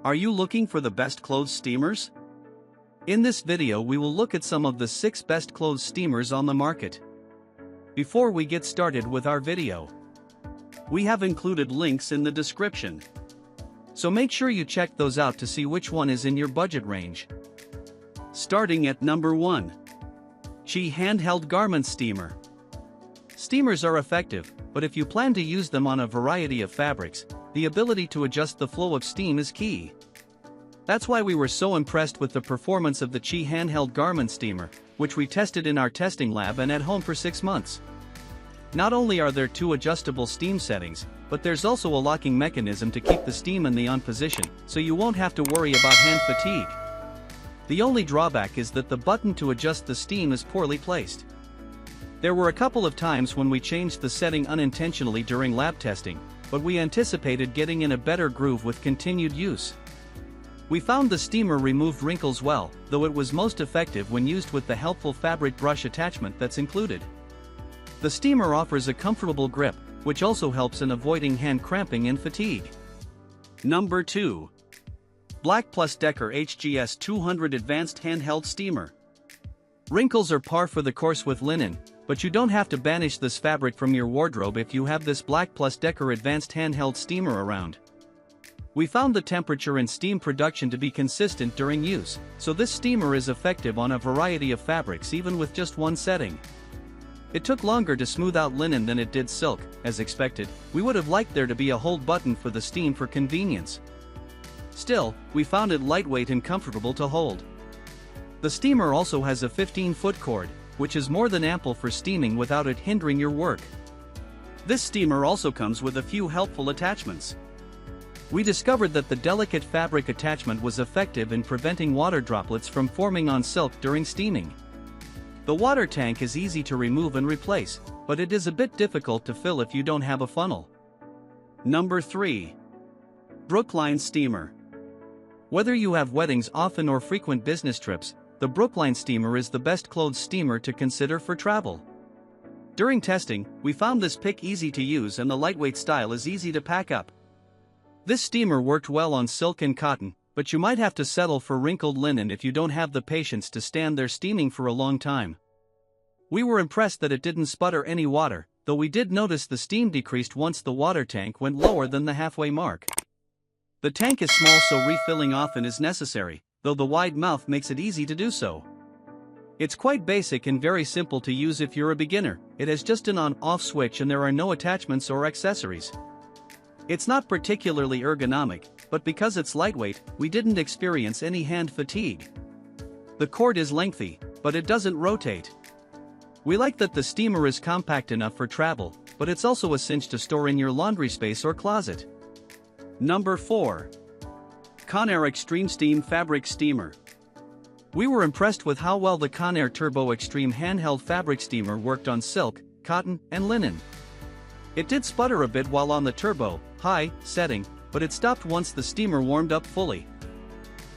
Are you looking for the best clothes steamers? In this video we will look at some of the 6 best clothes steamers on the market. Before we get started with our video, we have included links in the description. So make sure you check those out to see which one is in your budget range. Starting at number 1. CHI Handheld Garment Steamer. Steamers are effective, but if you plan to use them on a variety of fabrics, the ability to adjust the flow of steam is key. That's why we were so impressed with the performance of the CHI Handheld Garment Steamer, which we tested in our testing lab and at home for 6 months. Not only are there 2 adjustable steam settings, but there's also a locking mechanism to keep the steam in the on position, so you won't have to worry about hand fatigue. The only drawback is that the button to adjust the steam is poorly placed. There were a couple of times when we changed the setting unintentionally during lab testing, but we anticipated getting in a better groove with continued use. We found the steamer removed wrinkles well, though it was most effective when used with the helpful fabric brush attachment that's included. The steamer offers a comfortable grip, which also helps in avoiding hand cramping and fatigue. Number 2. BLACK+DECKER HGS 200 Advanced Handheld Steamer. Wrinkles are par for the course with linen, but you don't have to banish this fabric from your wardrobe if you have this BLACK+DECKER Advanced Handheld Steamer around. We found the temperature and steam production to be consistent during use, so this steamer is effective on a variety of fabrics even with just one setting. It took longer to smooth out linen than it did silk, as expected. We would have liked there to be a hold button for the steam for convenience. Still, we found it lightweight and comfortable to hold. The steamer also has a 15-foot cord, which is more than ample for steaming without it hindering your work. This steamer also comes with a few helpful attachments. We discovered that the delicate fabric attachment was effective in preventing water droplets from forming on silk during steaming. The water tank is easy to remove and replace, but it is a bit difficult to fill if you don't have a funnel. Number 3. Brookline Steamer. Whether you have weddings often or frequent business trips, the Brookline Steamer is the best clothes steamer to consider for travel. During testing, we found this pick easy to use and the lightweight style is easy to pack up. This steamer worked well on silk and cotton, but you might have to settle for wrinkled linen if you don't have the patience to stand there steaming for a long time. We were impressed that it didn't sputter any water, though we did notice the steam decreased once the water tank went lower than the halfway mark. The tank is small, so refilling often is necessary, though the wide mouth makes it easy to do so. It's quite basic and very simple to use if you're a beginner. It has just an on-off switch and there are no attachments or accessories. It's not particularly ergonomic, but because it's lightweight, we didn't experience any hand fatigue. The cord is lengthy, but it doesn't rotate. We like that the steamer is compact enough for travel, but it's also a cinch to store in your laundry space or closet. Number 4. Conair ExtremeSteam Fabric Steamer. We were impressed with how well the Conair Turbo Extreme Handheld Fabric Steamer worked on silk, cotton, and linen. It did sputter a bit while on the turbo, high, setting, but it stopped once the steamer warmed up fully.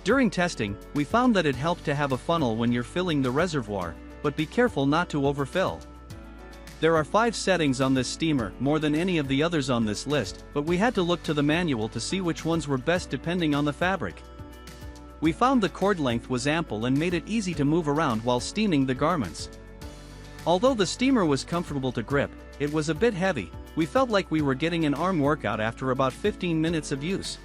During testing, we found that it helped to have a funnel when you're filling the reservoir, but be careful not to overfill. There are 5 settings on this steamer, more than any of the others on this list, but we had to look to the manual to see which ones were best depending on the fabric. We found the cord length was ample and made it easy to move around while steaming the garments. Although the steamer was comfortable to grip, it was a bit heavy. We felt like we were getting an arm workout after about 15 minutes of use.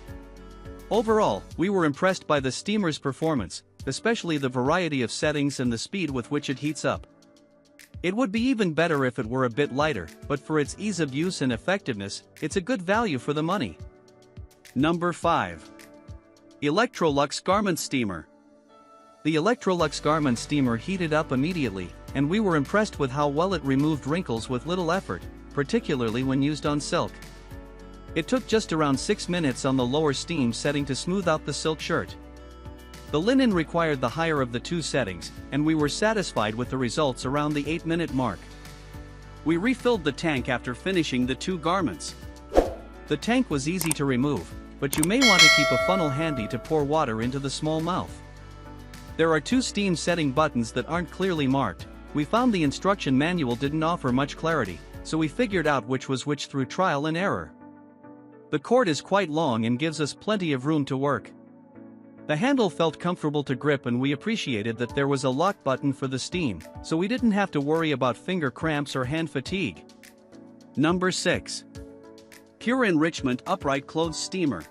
Overall, we were impressed by the steamer's performance, especially the variety of settings and the speed with which it heats up. It would be even better if it were a bit lighter, but for its ease of use and effectiveness, it's a good value for the money. Number 5. Electrolux Garment Steamer. The Electrolux Garment Steamer heated up immediately, and we were impressed with how well it removed wrinkles with little effort, particularly when used on silk. It took just around 6 minutes on the lower steam setting to smooth out the silk shirt. The linen required the higher of the 2 settings, and we were satisfied with the results around the 8-minute mark. We refilled the tank after finishing the 2 garments. The tank was easy to remove, but you may want to keep a funnel handy to pour water into the small mouth. There are 2 steam setting buttons that aren't clearly marked. We found the instruction manual didn't offer much clarity, so we figured out which was which through trial and error. The cord is quite long and gives us plenty of room to work. The handle felt comfortable to grip, and we appreciated that there was a lock button for the steam, so we didn't have to worry about finger cramps or hand fatigue. Number 6. Pure Enrichment Upright Clothes Steamer.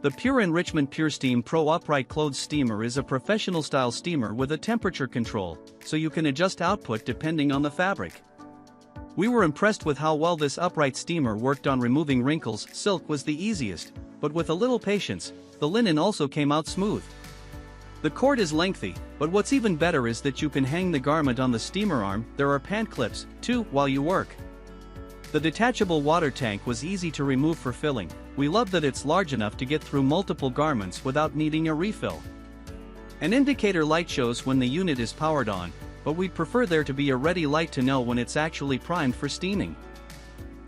The Pure Enrichment PureSteam Pro Upright Clothes Steamer is a professional-style steamer with a temperature control, so you can adjust output depending on the fabric. We were impressed with how well this upright steamer worked on removing wrinkles. Silk was the easiest, but with a little patience, the linen also came out smooth. The cord is lengthy, but what's even better is that you can hang the garment on the steamer arm. There are pant clips, too, while you work. The detachable water tank was easy to remove for filling. We love that it's large enough to get through multiple garments without needing a refill. An indicator light shows when the unit is powered on, but we'd prefer there to be a ready light to know when it's actually primed for steaming.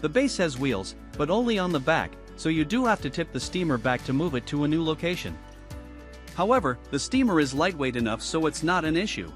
The base has wheels, but only on the back, so you do have to tip the steamer back to move it to a new location. However, the steamer is lightweight enough so it's not an issue.